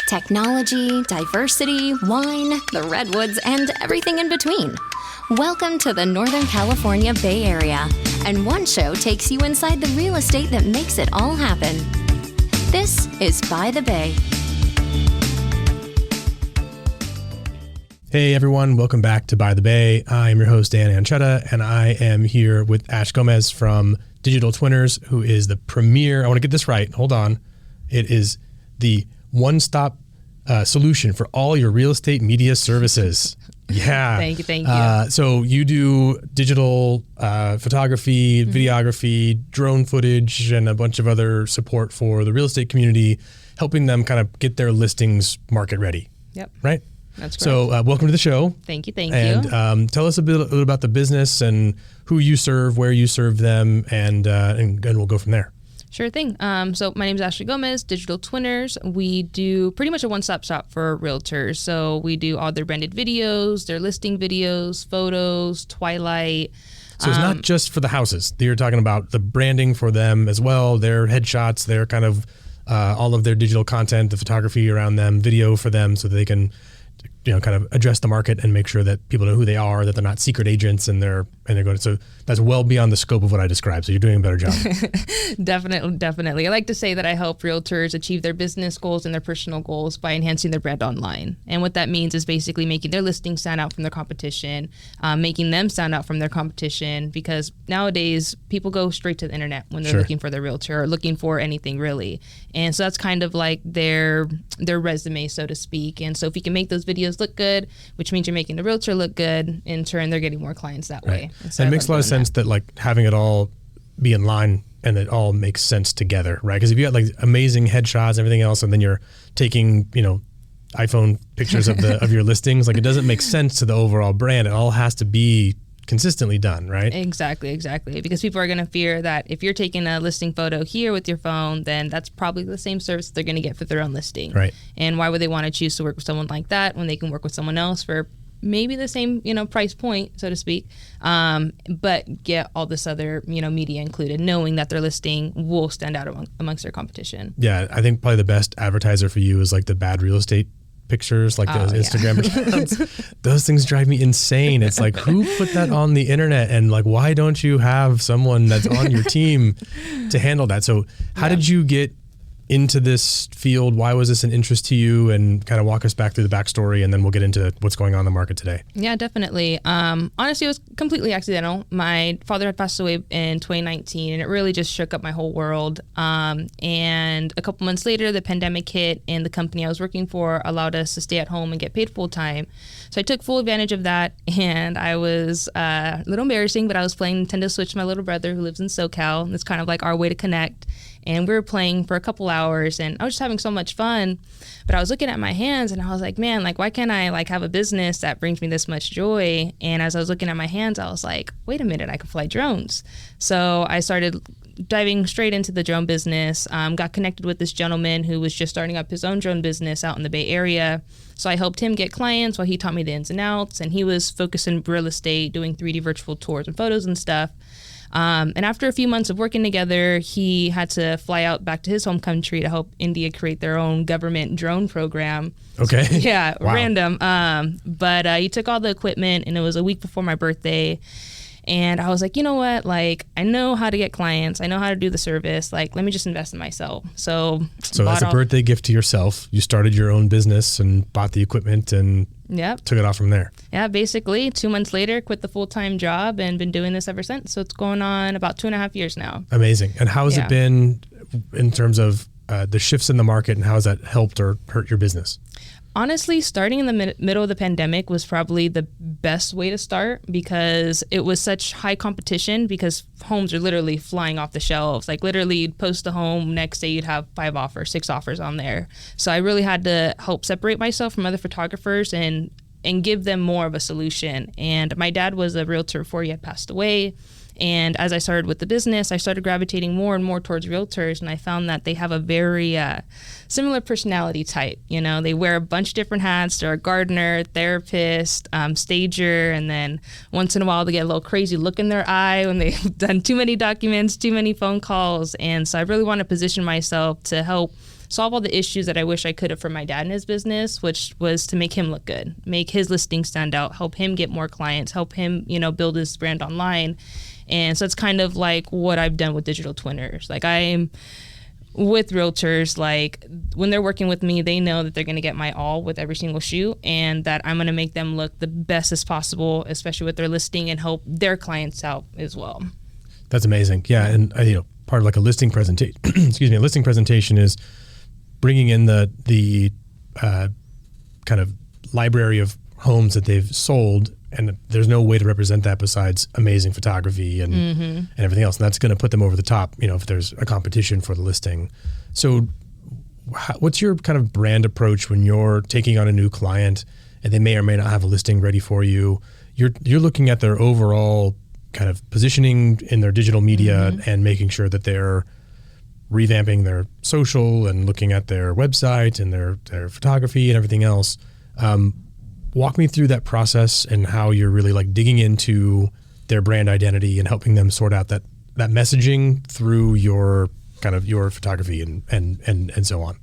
Technology, diversity, wine, the redwoods, and everything in between. Welcome to the Northern California Bay Area, and one show takes you inside the real estate that makes it all happen. This is By the Bay. Hey everyone, welcome back to By the Bay. I am your host, Dan Anchetta, and I am here with Ash Gomez from Digital Twinners, who is the premier, I want to get this right, hold on. It is the one-stop solution for all your real estate media services. Yeah. Thank you. So you do digital photography, videography, drone footage, and a bunch of other support for the real estate community, helping them kind of get their listings market ready. Yep. Right? That's correct. So welcome to the show. Thank you. And tell us a little about the business and who you serve, where you serve them, and we'll go from there. Sure thing. So my name is Ashley Gomez, Digital Twinners. We do pretty much a one-stop shop for realtors. So we do all their branded videos, their listing videos, photos, Twilight. So it's not just for the houses. You're talking about the branding for them as well, their headshots, their kind of all of their digital content, the photography around them, video for them, so that they can kind of address the market and make sure that people know who they are, that they're not secret agents and they're going. So that's well beyond the scope of what I described. So you're doing a better job. Definitely. I like to say that I help realtors achieve their business goals and their personal goals by enhancing their brand online. And what that means is basically making their listings stand out from their competition, making them stand out from their competition, because nowadays people go straight to the internet when they're looking for their realtor or looking for anything really. And so that's kind of like their resume, so to speak. And so if you can make those videos look good, which means you're making the realtor look good, in turn they're getting more clients that way. So it makes a lot of sense that like having it all be in line and it all makes sense together, right? Because if you got like amazing headshots and everything else, and then you're taking iPhone pictures of your listings, like it doesn't make sense to the overall brand. It all has to be consistently done, right? Exactly. Because people are going to fear that if you're taking a listing photo here with your phone, then that's probably the same service they're going to get for their own listing. Right. And why would they want to choose to work with someone like that when they can work with someone else for maybe the same, price point, so to speak, but get all this other, media included, knowing that their listing will stand out amongst their competition. Yeah, I think probably the best advertiser for you is like the bad real estate pictures, like those Instagram accounts. Those things drive me insane. It's like, who put that on the internet? And like, why don't you have someone that's on your team to handle that? So how did you get into this field? Why was this an interest to you? And kind of walk us back through the backstory, and then we'll get into what's going on in the market today. Yeah, definitely. Honestly, it was completely accidental. My father had passed away in 2019, and it really just shook up my whole world. And a couple months later, the pandemic hit, and the company I was working for allowed us to stay at home and get paid full time. So I took full advantage of that, and I was a little embarrassing, but I was playing Nintendo Switch with my little brother who lives in SoCal, and it's kind of like our way to connect. And we were playing for a couple hours, and I was just having so much fun. But I was looking at my hands, and I was like, man, like, why can't I like have a business that brings me this much joy? And as I was looking at my hands, I was like, wait a minute, I can fly drones. So I started diving straight into the drone business, got connected with this gentleman who was just starting up his own drone business out in the Bay Area. So I helped him get clients while he taught me the ins and outs, and he was focused in real estate, doing 3D virtual tours and photos and stuff. And after a few months of working together, he had to fly out back to his home country to help India create their own government drone program. Okay. Yeah, wow. Random. But he took all the equipment, and it was a week before my birthday. And I was like, you know what? Like, I know how to get clients. I know how to do the service. Like, let me just invest in myself. So as a birthday gift to yourself, you started your own business and bought the equipment and took it off from there. Yeah, basically 2 months later, quit the full-time job and been doing this ever since. So it's going on about 2.5 years now. Amazing. And how has it been in terms of the shifts in the market, and how has that helped or hurt your business? Honestly, starting in the middle of the pandemic was probably the best way to start, because it was such high competition, because homes are literally flying off the shelves. Like literally you'd post a home, next day you'd have 5 offers, 6 offers on there. So I really had to help separate myself from other photographers and give them more of a solution. And my dad was a realtor before he had passed away. And as I started with the business, I started gravitating more and more towards realtors, and I found that they have a very similar personality type. They wear a bunch of different hats. They're a gardener, therapist, stager, and then once in a while they get a little crazy look in their eye when they've done too many documents, too many phone calls. And so I really want to position myself to help solve all the issues that I wish I could have for my dad in his business, which was to make him look good, make his listing stand out, help him get more clients, help him, build his brand online. And so it's kind of like what I've done with digital twinners. Like I'm with realtors, like when they're working with me, they know that they're going to get my all with every single shoot, and that I'm going to make them look the best as possible, especially with their listing, and help their clients out as well. That's amazing. Yeah. And part of like a listing presentation, a listing presentation is bringing in the kind of library of homes that they've sold, and there's no way to represent that besides amazing photography and everything else. And that's going to put them over the top, if there's a competition for the listing. So what's your kind of brand approach when you're taking on a new client and they may or may not have a listing ready for you? You're looking at their overall kind of positioning in their digital media and making sure that they're revamping their social and looking at their website and their photography and everything else. Walk me through that process and how you're really like digging into their brand identity and helping them sort out that messaging through your kind of your photography and so on.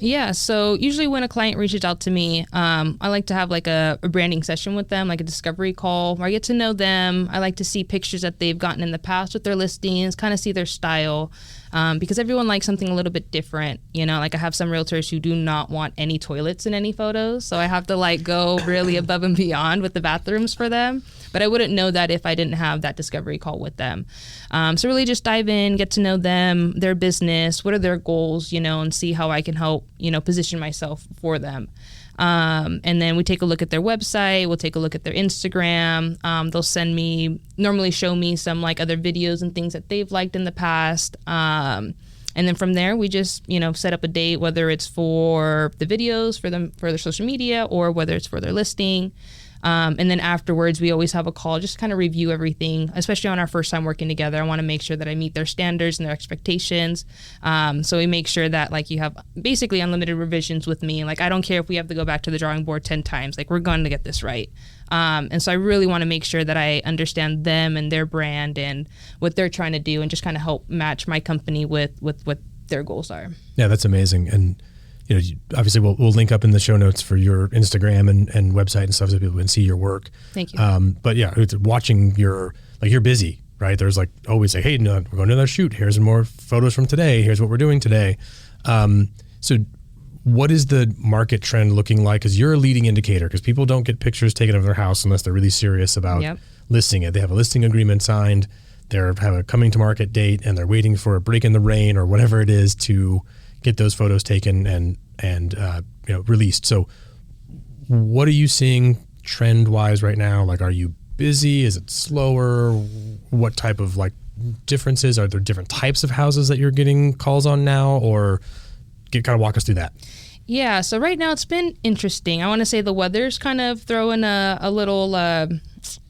Yeah. So usually when a client reaches out to me, I like to have like a branding session with them, like a discovery call where I get to know them. I like to see pictures that they've gotten in the past with their listings, kind of see their style. Because everyone likes something a little bit different, like I have some realtors who do not want any toilets in any photos. So I have to like go really above and beyond with the bathrooms for them. But I wouldn't know that if I didn't have that discovery call with them. So really just dive in, get to know them, their business, what are their goals, and see how I can help, position myself for them. And then we take a look at their website. We'll take a look at their Instagram. They'll normally show me some like other videos and things that they've liked in the past. And then from there, we just, set up a date, whether it's for the videos for their social media or whether it's for their listing. And then afterwards, we always have a call, just kind of review everything, especially on our first time working together. I want to make sure that I meet their standards and their expectations. So we make sure that like you have basically unlimited revisions with me. Like I don't care if we have to go back to the drawing board 10 times, like we're going to get this right. And so I really want to make sure that I understand them and their brand and what they're trying to do and just kind of help match my company with what their goals are. Yeah, that's amazing. And obviously we'll link up in the show notes for your Instagram and website and stuff so people can see your work. Thank you. But yeah, watching you're busy, right? There's like always like, hey, no, we're going to another shoot. Here's more photos from today. Here's what we're doing today. So what is the market trend looking like? Because you're a leading indicator, because people don't get pictures taken of their house unless they're really serious about listing it. They have a listing agreement signed. They have a coming to market date and they're waiting for a break in the rain or whatever it is to get those photos taken and released. So what are you seeing trend wise right now? Like, are you busy? Is it slower? What type of like differences? Are there different types of houses that you're getting calls on now, or kind of walk us through that? Yeah. So right now it's been interesting. I want to say the weather's kind of throwing a little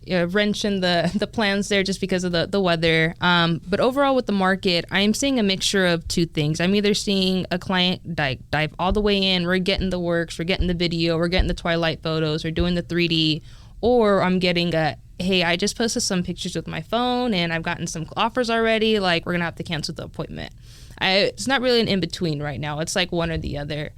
wrench in the plans there just because of the weather. But overall with the market, I'm seeing a mixture of two things. I'm either seeing a client dive all the way in, we're getting the works, we're getting the video, we're getting the twilight photos, we're doing the 3D, or I'm getting hey, I just posted some pictures with my phone and I've gotten some offers already, like we're going to have to cancel the appointment. It's not really an in-between right now. It's like one or the other.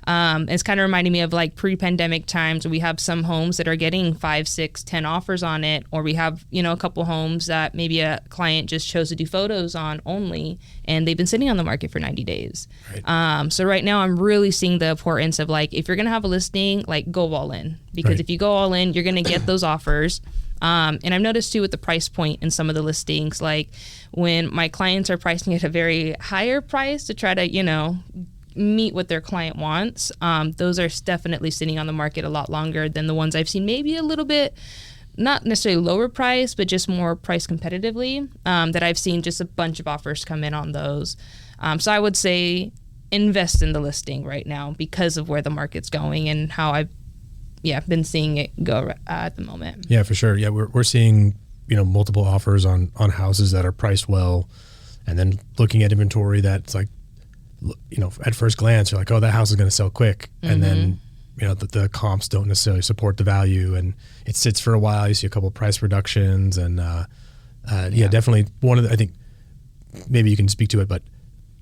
It's kind of reminding me of like pre-pandemic times where we have some homes that are getting 5, 6, 10 offers on it, or we have, a couple homes that maybe a client just chose to do photos on only, and they've been sitting on the market for 90 days. Right. So right now I'm really seeing the importance of like, if you're going to have a listing, like go all in, because if you go all in, you're going to get those offers. And I've noticed too with the price point in some of the listings, like when my clients are pricing at a very higher price to try to, meet what their client wants, those are definitely sitting on the market a lot longer than the ones I've seen maybe a little bit, not necessarily lower price, but just more price competitively, that I've seen just a bunch of offers come in on those. So I would say invest in the listing right now because of where the market's going and how I've been seeing it go at the moment. Yeah, for sure. Yeah, we're seeing, multiple offers on houses that are priced well, and then looking at inventory that's like, at first glance, you're like, oh, that house is going to sell quick. Mm-hmm. And then, the comps don't necessarily support the value, and it sits for a while. You see a couple of price reductions, and definitely I think maybe you can speak to it, but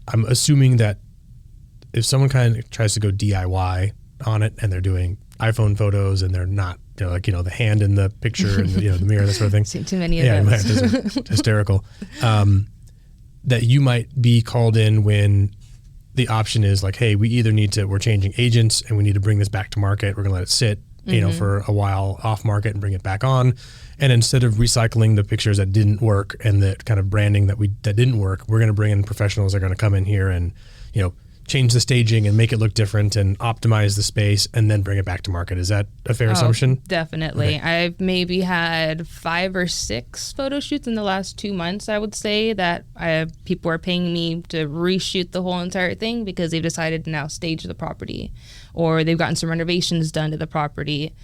I'm assuming that if someone kind of tries to go DIY on it and they're doing iPhone photos and they're not, like, the hand in the picture and the mirror, that sort of thing. Seen too many of those. Yeah, hysterical. That you might be called in when the option is like, hey, we're changing agents and we need to bring this back to market. We're going to let it sit, for a while off market and bring it back on. And instead of recycling the pictures that didn't work and the kind of branding that didn't work, we're going to bring in professionals that are going to come in here and, change the staging and make it look different and optimize the space and then bring it back to market. Is that a fair assumption? Definitely. Okay. I've maybe had 5 or 6 photo shoots in the last 2 months, I would say, that people are paying me to reshoot the whole entire thing because they've decided to now stage the property, or they've gotten some renovations done to the property.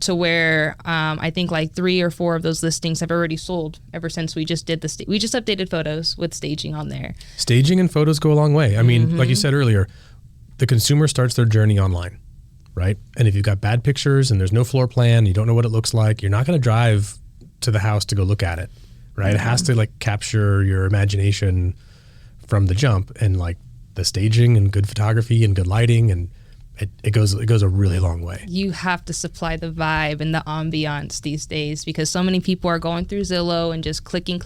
To where I think like 3 or 4 of those listings have already sold ever since we just did we just updated photos with staging on there. Staging and photos go a long way. I mean, like you said earlier, the consumer starts their journey online, right? And if you've got bad pictures and there's no floor plan, you don't know what it looks like, you're not going to drive to the house to go look at it, right? It has to like capture your imagination from the jump, and like the staging and good photography and good lighting, and it goes a really long way. You have to supply the vibe and the ambiance these days because so many people are going through Zillow and just clicking.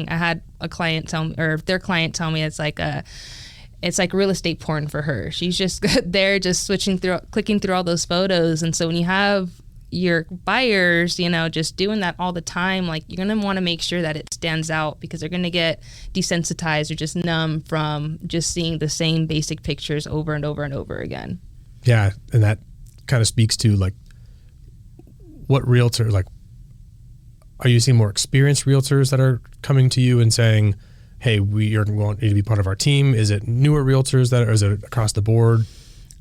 I had a client tell me, or their client tell me, it's like real estate porn for her. She's just there, just clicking through all those photos. And so when you have your buyers, just doing that all the time, like, you're going to want to make sure that it stands out because they're going to get desensitized or just numb from just seeing the same basic pictures over and over and over again. Yeah. And that kind of speaks to like what realtors, like, are you seeing more experienced realtors that are coming to you and saying, hey, we want you to be part of our team? Is it newer realtors or is it across the board?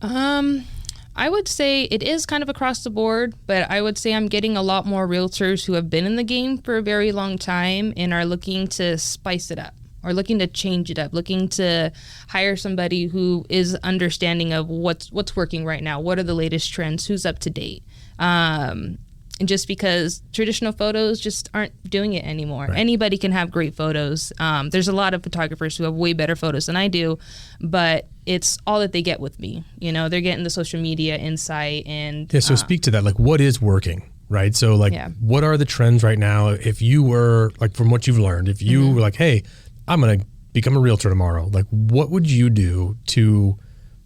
I would say it is kind of across the board, but I would say I'm getting a lot more realtors who have been in the game for a very long time and are looking to spice it up or looking to change it up, looking to hire somebody who is understanding of what's working right now. What are the latest trends? Who's up to date? And just because traditional photos just aren't doing it anymore. Right. Anybody can have great photos. There's a lot of photographers who have way better photos than I do, but it's all that they get with me. They're getting the social media insight and... Yeah, so speak to that. Like, what is working, right? So, like, what are the trends right now? If you were, like, from what you've learned, if you were like, hey, I'm going to become a realtor tomorrow, like, what would you do to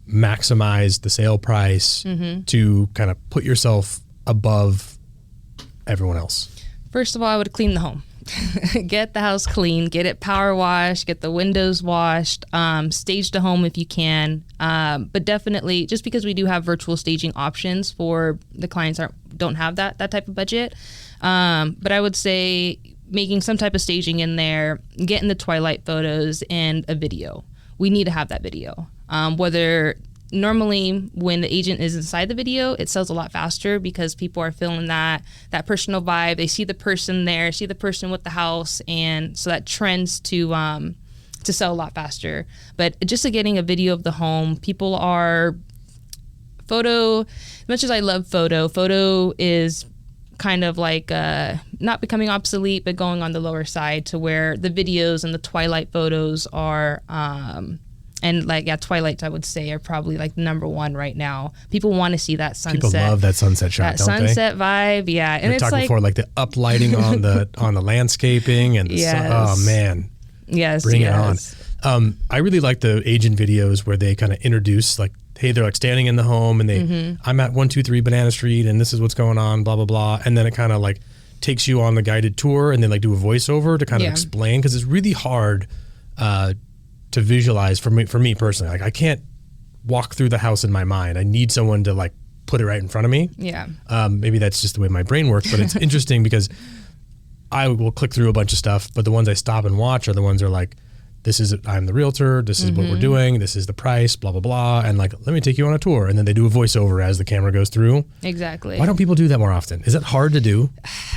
maximize the sale price, to kind of put yourself above everyone else? First of all, I would clean the home. Get the house clean, get it power washed, get the windows washed, stage the home if you can. But definitely, just because we do have virtual staging options for the clients that don't have that type of budget. But I would say making some type of staging in there, getting the twilight photos and a video. We need to have that video. Normally, when the agent is inside the video, it sells a lot faster because people are feeling that personal vibe. They see the person there, see the person with the house, and so that trends to sell a lot faster. But just getting a video of the home, people are photo. As much as I love photo is kind of like not becoming obsolete, but going on the lower side to where the videos and the twilight photos are. And like, twilights, I would say, are probably like number one right now. People want to see that sunset. People love that sunset shot, don't they? That sunset vibe, yeah. And it's talking before, like the uplighting on the landscaping and the sun. Oh man, yes, bring it on. I really like the agent videos where they kind of introduce, like, hey, they're like standing in the home and they, I'm at 123 Banana Street and this is what's going on, blah blah blah, and then it kind of like takes you on the guided tour and then like do a voiceover to kind of explain, because it's really hard to visualize for me personally. Like, I can't walk through the house in my mind. I need someone to like put it right in front of me. Yeah. Maybe that's just the way my brain works, but it's interesting because I will click through a bunch of stuff, but the ones I stop and watch are the ones that are like, I'm the realtor, this is what we're doing, this is the price, blah, blah, blah. And like, let me take you on a tour. And then they do a voiceover as the camera goes through. Exactly. Why don't people do that more often? Is it hard to do?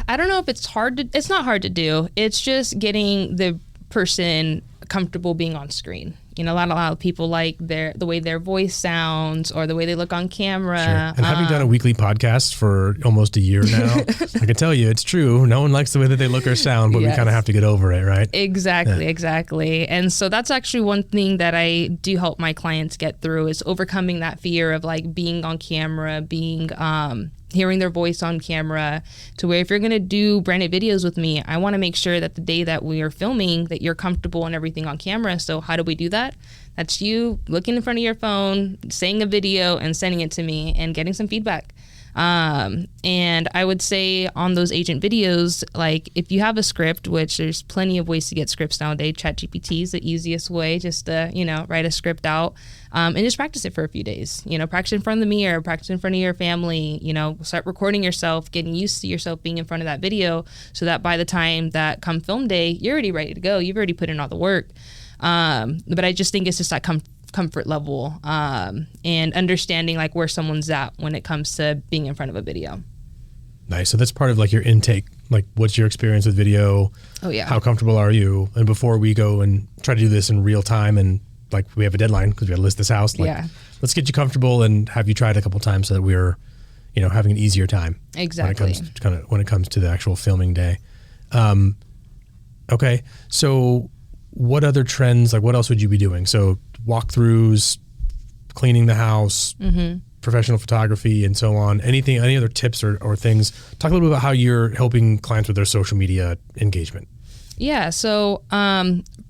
I don't know if it's it's not hard to do. It's just getting the person comfortable being on screen. You know, a lot of people like the way their voice sounds or the way they look on camera. Sure. And having done a weekly podcast for almost a year now, I can tell you it's true. No one likes the way that they look or sound, but we kind of have to get over it, right? Exactly. And so that's actually one thing that I do help my clients get through is overcoming that fear of like being on camera, being hearing their voice on camera, to where if you're going to do branded videos with me, I want to make sure that the day that we are filming that you're comfortable and everything on camera. So how do we do that? That's you looking in front of your phone, saying a video and sending it to me and getting some feedback. And I would say on those agent videos, like if you have a script, which there's plenty of ways to get scripts nowadays, ChatGPT is the easiest way, just to, write a script out, and just practice it for a few days, practice in front of the mirror, practice in front of your family, start recording yourself, getting used to yourself being in front of that video so that by the time that come film day, you're already ready to go. You've already put in all the work. But I just think it's just that comfort level and understanding like where someone's at when it comes to being in front of a video. Nice. So that's part of like your intake. Like, what's your experience with video? Oh yeah. How comfortable are you? And before we go and try to do this in real time, and like we have a deadline because we got to list this house. Like, let's get you comfortable and have you tried a couple times so that we're, having an easier time. Exactly. When it comes to the actual filming day. Okay. So what other trends? Like, what else would you be doing? So walkthroughs, cleaning the house, professional photography, and so on. Any other tips or things? Talk a little bit about how you're helping clients with their social media engagement. Yeah. So,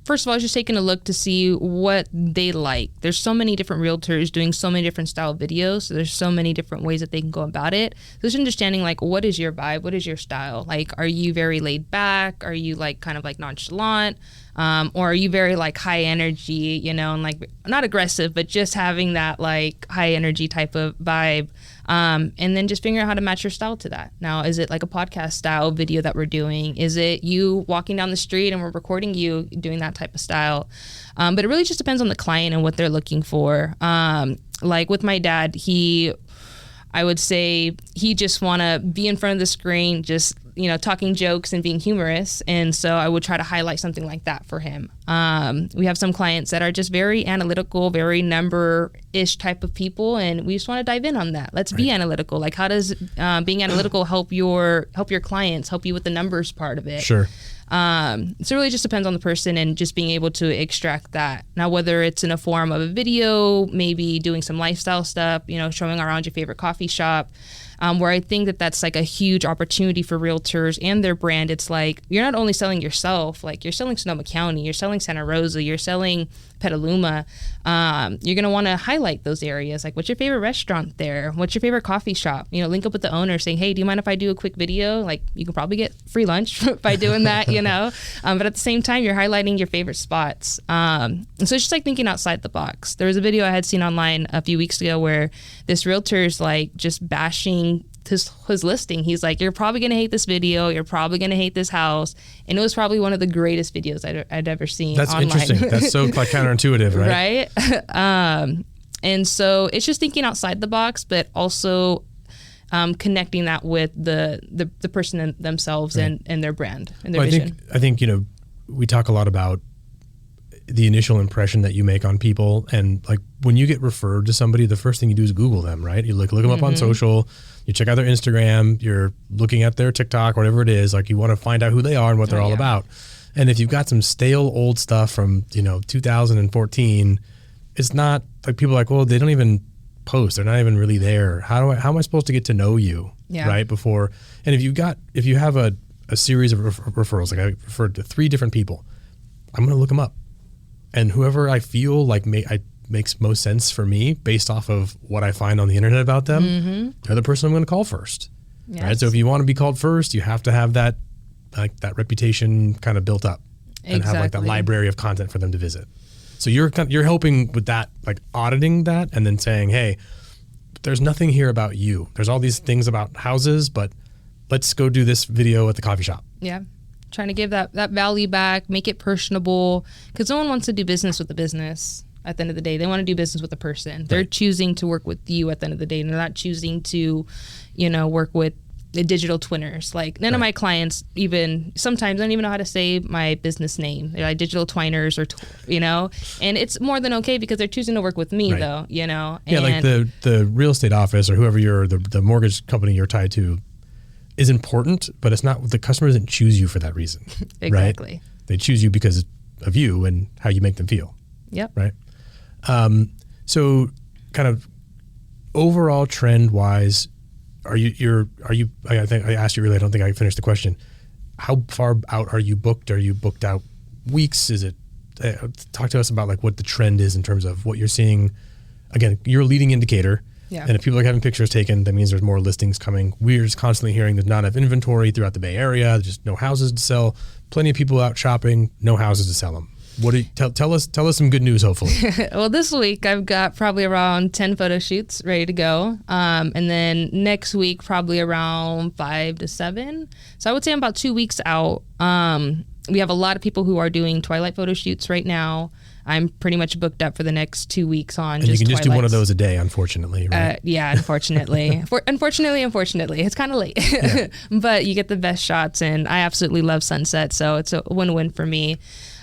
first of all, I was just taking a look to see what they like. There's so many different realtors doing so many different style videos. So there's so many different ways that they can go about it. So just understanding like, what is your vibe? What is your style? Like, are you very laid back? Are you like kind of like nonchalant? Or are you very like high energy, and like not aggressive, but just having that like high energy type of vibe. And then just figuring out how to match your style to that. Now, is it like a podcast style video that we're doing? Is it you walking down the street and we're recording you doing that type of style? But it really just depends on the client and what they're looking for. Like with my dad, I would say he just want to be in front of the screen, just, talking jokes and being humorous. And so I would try to highlight something like that for him. We have some clients that are just very analytical, very number-ish type of people. And we just want to dive in on that. Let's be analytical. Like, how does being analytical help your clients, help you with the numbers part of it? Sure. So it really just depends on the person and just being able to extract that. Now, whether it's in a form of a video, maybe doing some lifestyle stuff, showing around your favorite coffee shop, where I think that that's like a huge opportunity for realtors and their brand. It's like, you're not only selling yourself, like you're selling Sonoma County, you're selling Santa Rosa, you're selling Petaluma. You're going to want to highlight those areas. Like, what's your favorite restaurant there? What's your favorite coffee shop? Link up with the owner saying, hey, do you mind if I do a quick video? Like, you can probably get free lunch by doing that, but at the same time, you're highlighting your favorite spots. And so it's just like thinking outside the box. There was a video I had seen online a few weeks ago where this realtor's like just bashing his listing. He's like, you're probably going to hate this video. You're probably going to hate this house. And it was probably one of the greatest videos I'd ever seen online. That's interesting. That's so like counterintuitive, right? Right. And so it's just thinking outside the box, but also connecting that with the person themselves and their brand and their vision. I think, we talk a lot about the initial impression that you make on people. And like when you get referred to somebody, the first thing you do is Google them, right? You look them up on social, you check out their Instagram, you're looking at their TikTok, whatever it is, like you want to find out who they are and what they're all about. And if you've got some stale old stuff from, 2014, it's not like people are like, well, they don't even post. They're not even really there. How am I supposed to get to know you? Right. Before. And if you have a series of referrals, like I referred to 3 different people, I'm going to look them up. And whoever I feel like makes most sense for me based off of what I find on the internet about them, they're the person I'm going to call first. Yes. Right. So if you want to be called first, you have to have that reputation kind of built up and have like that library of content for them to visit. So you're helping with that, like auditing that and then saying, hey, there's nothing here about you. There's all these things about houses, but let's go do this video at the coffee shop. Yeah. Trying to give that value back, make it personable, because no one wants to do business with the business at the end of the day. They want to do business with a person. They're choosing to work with you at the end of the day, and they're not choosing to, work with the digital twinners. Like none of my clients even sometimes don't even know how to say my business name. They're like digital twiners or, and it's more than okay because they're choosing to work with me though, Yeah, like the real estate office or whoever the mortgage company you're tied to is important, but it's not, the customer doesn't choose you for that reason. Exactly. Right? They choose you because of you and how you make them feel. Yep. Right. So kind of overall trend wise, I think I asked you earlier, I don't think I finished the question. How far out are you booked? Are you booked out weeks? Is it, talk to us about like what the trend is in terms of what you're seeing. Again, you're a leading indicator. Yeah. And if people are having pictures taken, that means there's more listings coming. We're just constantly hearing there's not enough inventory throughout the Bay Area. There's just no houses to sell. Plenty of people out shopping, no houses to sell them. What do you tell us some good news, hopefully. Well, this week I've got probably around 10 photo shoots ready to go. And then next week, probably around 5 to 7. So I would say I'm about 2 weeks out. We have a lot of people who are doing twilight photo shoots right now. I'm pretty much booked up for the next 2 weeks on and just you can just twilights. do one of those a day, unfortunately, right? Yeah, unfortunately. Unfortunately, it's kind of late. Yeah. But you get the best shots, and I absolutely love sunset, so it's a win-win for me.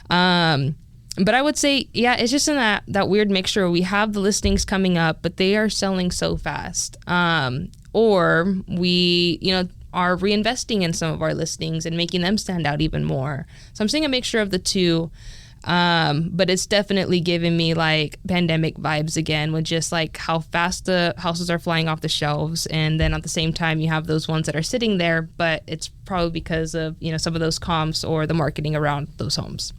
But I would say, yeah, it's just in that weird mixture. We have the listings coming up, but they are selling so fast. Or we, are reinvesting in some of our listings and making them stand out even more. So I'm seeing a mixture of the two. But it's definitely giving me like pandemic vibes again with just like how fast the houses are flying off the shelves. And then at the same time, you have those ones that are sitting there, but it's probably because of, some of those comps or the marketing around those homes.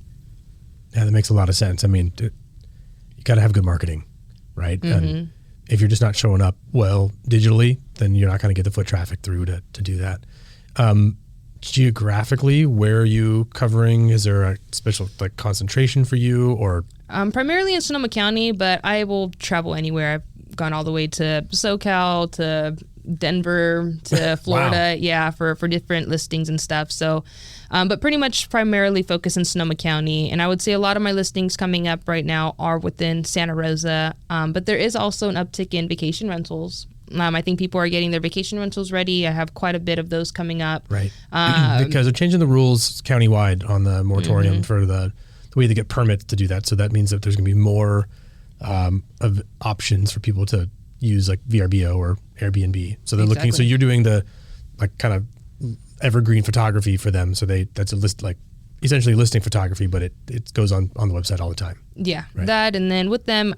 Yeah, that makes a lot of sense. I mean, you got to have good marketing, right? Mm-hmm. And if you're just not showing up well digitally, then you're not going to get the foot traffic through to do that. Geographically, where are you covering? Is there a special like concentration for you, or? Primarily in Sonoma County, but I will travel anywhere. I've gone all the way to SoCal, to Denver, to Florida. Wow. Yeah, for different listings and stuff. So, but pretty much primarily focused in Sonoma County. And I would say a lot of my listings coming up right now are within Santa Rosa. But there is also an uptick in vacation rentals. I think people are getting their vacation rentals ready. I have quite a bit of those coming up. Right. Because they're changing the rules countywide on the moratorium for the way they get permits to do that. So that means that there's going to be more of options for people to use like VRBO or Airbnb. So they're looking, so you're doing the like kind of evergreen photography for them. So that's a list, like essentially listing photography, but it goes on the website all the time. Yeah, right. That. And then with them,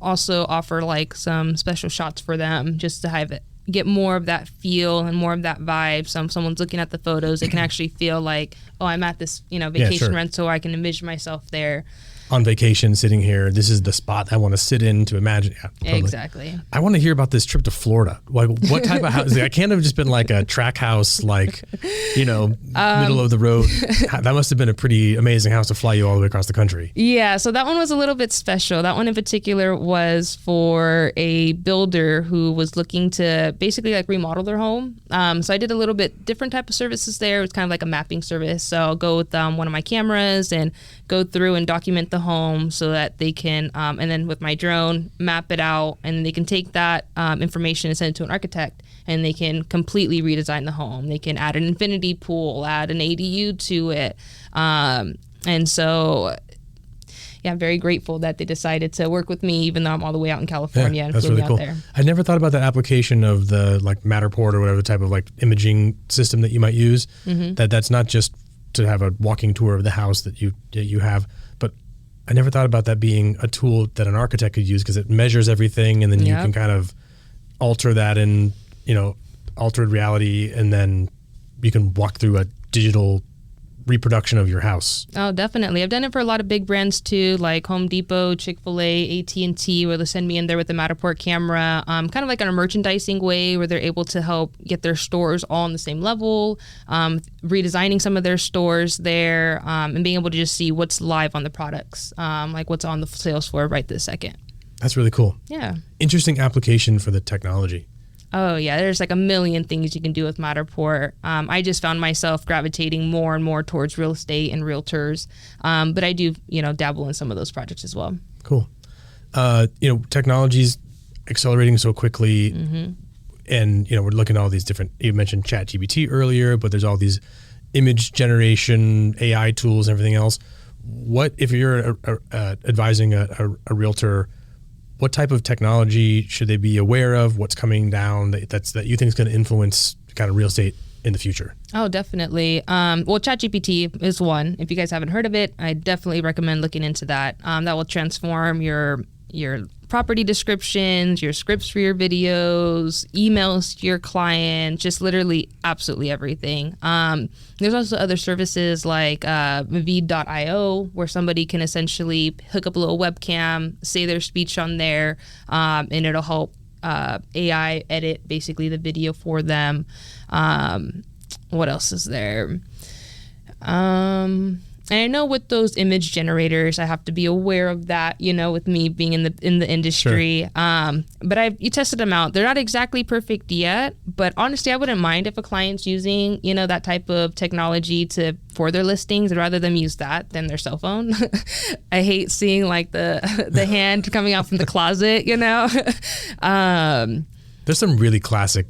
also offer like some special shots for them just to have it get more of that feel and more of that vibe. So if someone's looking at the photos, they can actually feel like, oh, I'm at this, vacation rental. I can envision myself there. On vacation, sitting here, this is the spot I want to sit in to imagine. Yeah, totally. Exactly. I want to hear about this trip to Florida. Like, what type of house? I can't have just been like a track house, like, middle of the road. That must have been a pretty amazing house to fly you all the way across the country. Yeah, so that one was a little bit special. That one in particular was for a builder who was looking to basically like remodel their home. So I did a little bit different type of services there. It was kind of like a mapping service. So I'll go with one of my cameras and go through and document the home so that they can, and then with my drone, map it out, and they can take that information and send it to an architect, and they can completely redesign the home. They can add an infinity pool, add an ADU to it. And so, yeah, I'm very grateful that they decided to work with me, even though I'm all the way out in California and flew me out there. I never thought about that application of the like Matterport or whatever type of like imaging system that you might use. Mm-hmm. That's not just to have a walking tour of the house that you have, but I never thought about that being a tool that an architect could use because it measures everything, and then you can kind of alter that in, altered reality, and then you can walk through a digital reproduction of your house. Oh, definitely. I've done it for a lot of big brands too, like Home Depot, Chick-fil-A, AT&T, where they'll send me in there with a Matterport camera, kind of like in a merchandising way where they're able to help get their stores all on the same level, redesigning some of their stores there, and being able to just see what's live on the products, like what's on the sales floor right this second. That's really cool. Yeah. Interesting application for the technology. Oh, yeah. There's like a million things you can do with Matterport. I just found myself gravitating more and more towards real estate and realtors. But I do, dabble in some of those projects as well. Cool. Technology's accelerating so quickly. Mm-hmm. and we're looking at all these different, you mentioned ChatGPT earlier, but there's all these image generation, AI tools and everything else. What, if you're advising a realtor, what type of technology should they be aware of? What's coming down that you think is going to influence kind of real estate in the future? Oh, definitely. Well, ChatGPT is one. If you guys haven't heard of it, I definitely recommend looking into that. That will transform your property descriptions, your scripts for your videos, emails to your client, just literally absolutely everything. There's also other services like Vivid.io, where somebody can essentially hook up a little webcam, say their speech on there, and it'll help AI edit basically the video for them. What else is there? And I know with those image generators, I have to be aware of that, with me being in the industry. Sure. But you tested them out. They're not exactly perfect yet, but honestly, I wouldn't mind if a client's using, that type of technology for their listings, and rather them use that than their cell phone. I hate seeing like the hand coming out from the closet, There's some really classic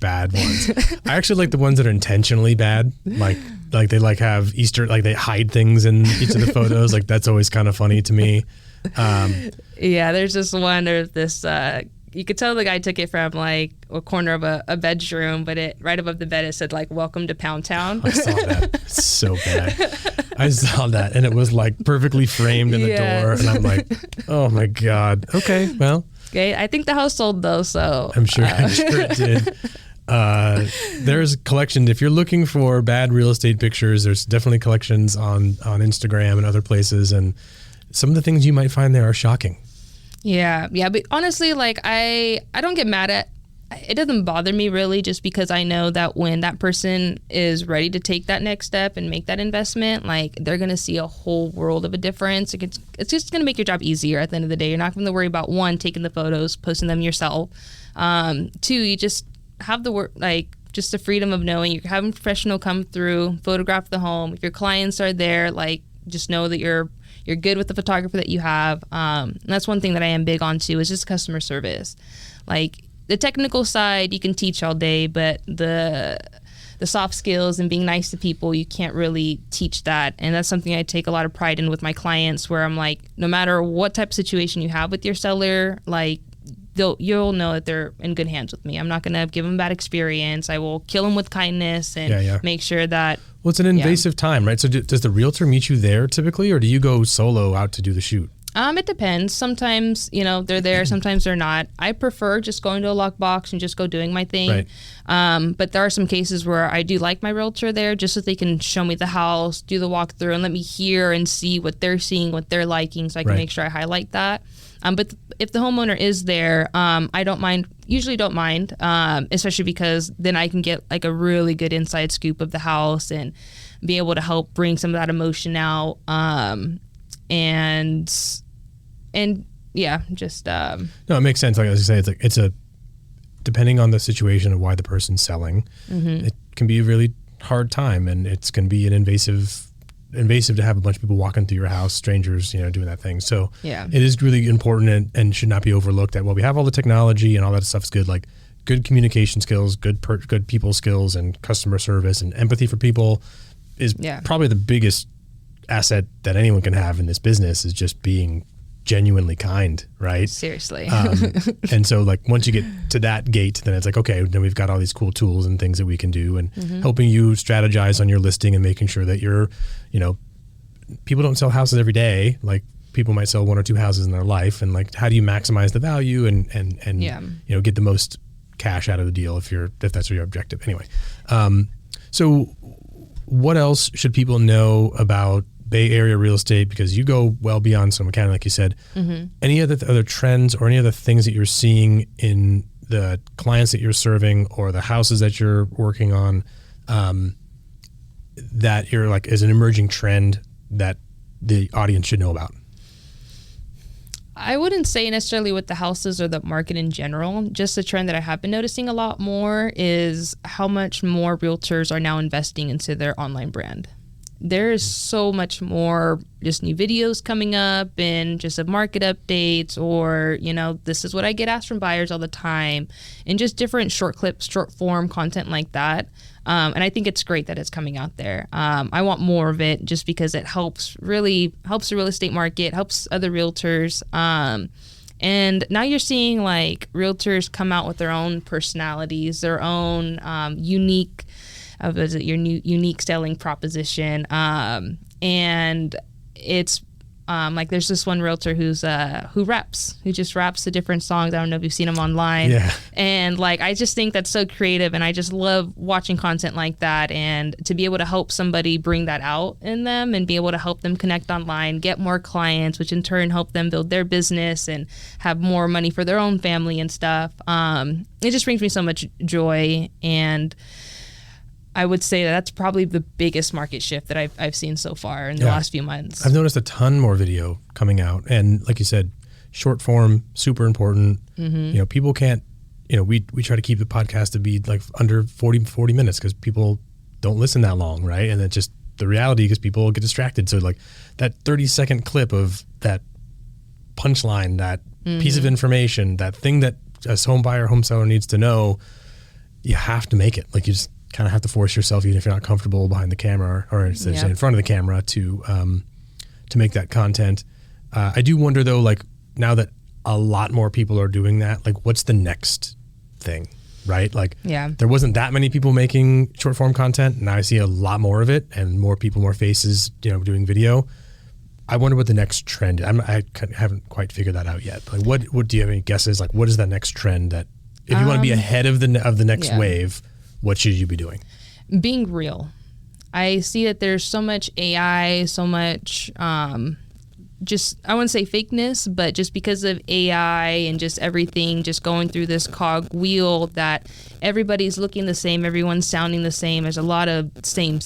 bad ones. I actually like the ones that are intentionally bad, like they have Easter, like they hide things in each of the photos. Like that's always kind of funny to me. Yeah, there's this one. There's this. You could tell the guy took it from like a corner of a bedroom, but right above the bed it said like "Welcome to Pound Town." I saw that. It's so bad. I saw that, and it was like perfectly framed in the door, and I'm like, oh my god. Okay, well. Okay, I think the house sold though, so I'm sure it did. There's collections. If you're looking for bad real estate pictures, there's definitely collections on Instagram and other places, and some of the things you might find there are shocking. Yeah, but honestly, like I don't get mad at it. Doesn't bother me really, just because I know that when that person is ready to take that next step and make that investment, like they're gonna see a whole world of a difference. It's just gonna make your job easier at the end of the day. You're not gonna worry about one, taking the photos, posting them yourself. Two, you just have the work, like just the freedom of knowing you're having a professional come through, photograph the home. If your clients are there, like just know that you're good with the photographer that you have. And that's one thing that I am big on too, is just customer service. Like the technical side you can teach all day, but the soft skills and being nice to people, you can't really teach that. And that's something I take a lot of pride in with my clients, where I'm like, no matter what type of situation you have with your seller, like you'll know that they're in good hands with me. I'm not going to give them a bad experience. I will kill them with kindness and make sure that... Well, it's an invasive time, right? So does the realtor meet you there typically, or do you go solo out to do the shoot? It depends. Sometimes, they're there, sometimes they're not. I prefer just going to a lockbox and just go doing my thing. Right. But there are some cases where I do like my realtor there, just so they can show me the house, do the walkthrough, and let me hear and see what they're seeing, what they're liking, so I can make sure I highlight that. But if the homeowner is there, I usually don't mind, especially because then I can get like a really good inside scoop of the house and be able to help bring some of that emotion out. And yeah, just no, it makes sense. Like I say, it's a depending on the situation of why the person's selling, it can be a really hard time, and it's going to be an invasive to have a bunch of people walking through your house, strangers, doing that thing. So it is really important and should not be overlooked that, well, we have all the technology and all that stuff's good, like good communication skills, good people skills, and customer service and empathy for people is probably the biggest asset that anyone can have in this business, is just being genuinely kind, right? Seriously. And so like once you get to that gate, then it's like, okay, then we've got all these cool tools and things that we can do, and helping you strategize on your listing and making sure that you're, people don't sell houses every day. Like people might sell one or two houses in their life, and like, how do you maximize the value and get the most cash out of the deal if that's your objective anyway. So what else should people know about Bay Area real estate, because you go well beyond some accounting, like you said? Any other trends or any other things that you're seeing in the clients that you're serving or the houses that you're working on, that you're like is an emerging trend that the audience should know about? I wouldn't say necessarily with the houses or the market in general. Just a trend that I have been noticing a lot more is how much more realtors are now investing into their online brand. there's so much more just new videos coming up and just market updates, or, this is what I get asked from buyers all the time, and just different short clips, short form content like that. And I think it's great that it's coming out there. I want more of it just because it helps the real estate market, helps other realtors. And now you're seeing like realtors come out with their own personalities, their own unique selling proposition. And it's like there's this one realtor who just raps the different songs. I don't know if you've seen him online. Yeah. And like, I just think that's so creative, and I just love watching content like that, and to be able to help somebody bring that out in them and be able to help them connect online, get more clients, which in turn help them build their business and have more money for their own family and stuff. It just brings me so much joy, and I would say that's probably the biggest market shift that I've seen so far in the last few months. I've noticed a ton more video coming out, and like you said, short form, super important. Mm-hmm. People can't, we try to keep the podcast to be like under 40 minutes because people don't listen that long, right? And that's just the reality, because people get distracted. So like that 30-second clip of that punchline, that piece of information, that thing that a home buyer, home seller needs to know, you have to make it. Like, you just kind of have to force yourself, even if you're not comfortable behind the camera or in front of the camera, to make that content. I do wonder though, like now that a lot more people are doing that, like what's the next thing, right? Like there wasn't that many people making short form content. Now I see a lot more of it, and more people, more faces, doing video. I wonder what the next trend is. I haven't quite figured that out yet. Like what do you have any guesses? Like what is that next trend that, if you want to be ahead of the next wave, what should you be doing? Being real. I see that there's so much AI, so much just, I wouldn't say fakeness, but just because of AI and just everything just going through this cog wheel, that everybody's looking the same, everyone's sounding the same. There's a lot of same.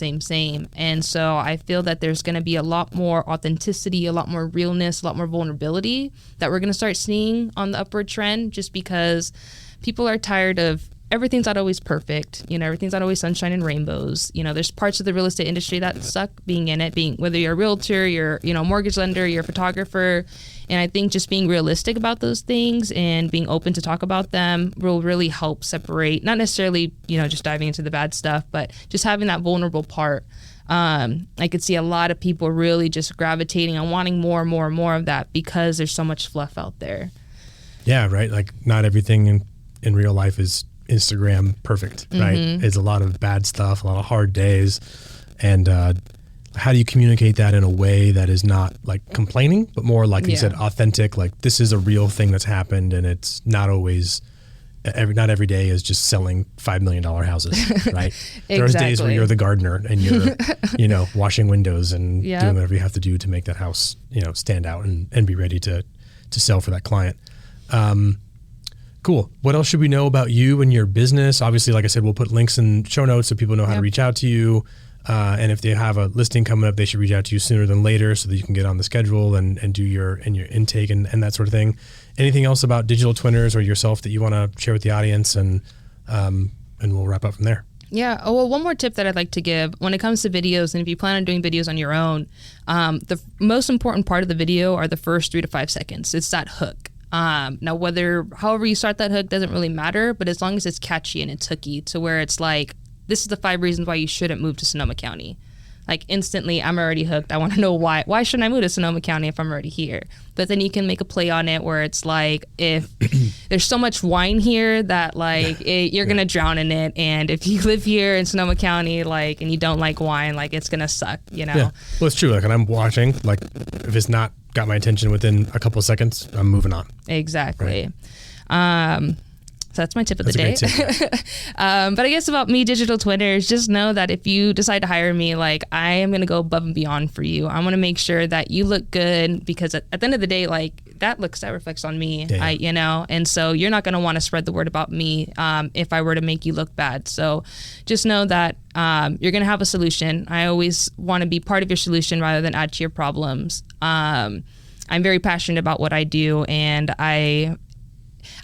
And so I feel that there's going to be a lot more authenticity, a lot more realness, a lot more vulnerability that we're going to start seeing on the upward trend, just because people are tired of everything's not always perfect. Everything's not always sunshine and rainbows. There's parts of the real estate industry that suck being in it, whether you're a realtor, you're, mortgage lender, you're a photographer. And I think just being realistic about those things and being open to talk about them will really help separate, not necessarily, just diving into the bad stuff, but just having that vulnerable part. I could see a lot of people really just gravitating and wanting more and more and more of that because there's so much fluff out there. Yeah, right. Like not everything in real life is Instagram perfect, right? It's a lot of bad stuff, a lot of hard days. And how do you communicate that in a way that is not like complaining, but more like you said, authentic? Like this is a real thing that's happened, and it's not always, not every day is just selling $5 million houses, right? Exactly. There's days where you're the gardener and you're, washing windows and doing whatever you have to do to make that house, stand out and be ready to sell for that client. Cool. What else should we know about you and your business? Obviously, like I said, we'll put links in show notes so people know how to reach out to you. And if they have a listing coming up, they should reach out to you sooner than later so that you can get on the schedule and do your intake and that sort of thing. Anything else about digital twinners or yourself that you want to share with the audience? And we'll wrap up from there. Yeah. Oh, well, one more tip that I'd like to give when it comes to videos, and if you plan on doing videos on your own, the most important part of the video are the first 3 to 5 seconds. It's that hook. Now, however you start that hook doesn't really matter, but as long as it's catchy and it's hooky to where it's like, this is the 5 reasons why you shouldn't move to Sonoma County. Like instantly, I'm already hooked. I want to know why. Why shouldn't I move to Sonoma County if I'm already here? But then you can make a play on it where it's like, if there's so much wine here that like you're gonna drown in it, and if you live here in Sonoma County, like, and you don't like wine, like it's gonna suck, Yeah. Well, it's true. Like, and I'm watching. Like, if it's not got my attention within a couple of seconds, I'm moving on. Exactly. Right. So that's my tip of the day. But I guess about me, digital twinners, just know that if you decide to hire me, like I am going to go above and beyond for you. I want to make sure that you look good, because at the end of the day, like that reflects on me, and so you're not going to want to spread the word about me if I were to make you look bad. So just know that you're going to have a solution. I always want to be part of your solution rather than add to your problems. I'm very passionate about what I do, and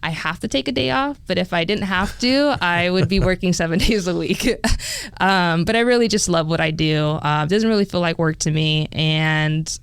I have to take a day off, but if I didn't have to, I would be working 7 days a week. But I really just love what I do. It doesn't really feel like work to me. And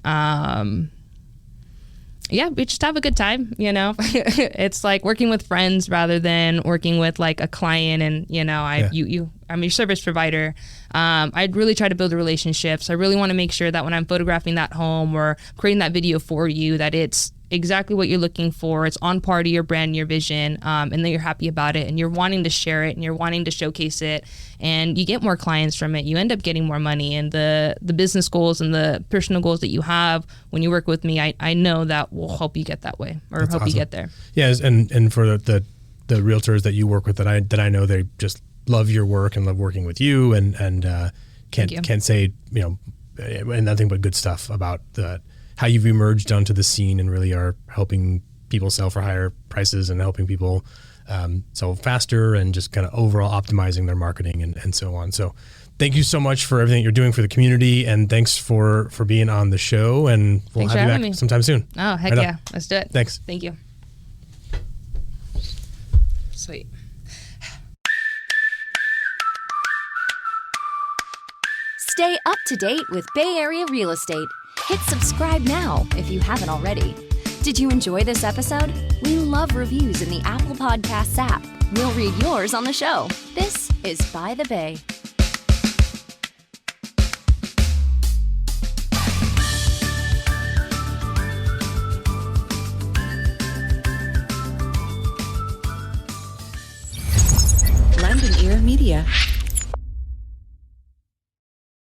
yeah, we just have a good time, you know. It's like working with friends rather than working with like a client. And you know, I'm your service provider. I really try to build relationships. I really want to make sure that when I'm photographing that home or creating that video for you, that it's exactly what you're looking for. It's on par to your brand, your vision, and that you're happy about it and you're wanting to share it and you're wanting to showcase it, and you get more clients from it. You end up getting more money, and the business goals and the personal goals that you have when you work with me, I know that will help you get that way, or That's help awesome. you get there. Yes, and for the realtors that you work with that I know, they just love your work and love working with you, and can't say, you know, and nothing but good stuff about how you've emerged onto the scene and really are helping people sell for higher prices and helping people sell faster and just kind of overall optimizing their marketing and so on. So thank you so much for everything you're doing for the community, and thanks for being on the show, and we'll have you back sometime soon. Oh, heck yeah. Let's do it. Thanks. Thank you. Sweet. Stay up to date with Bay Area real estate. Hit subscribe now if you haven't already. Did you enjoy this episode? We love reviews in the Apple Podcasts app. We'll read yours on the show. This is By the Bay. Lend an Ear Media.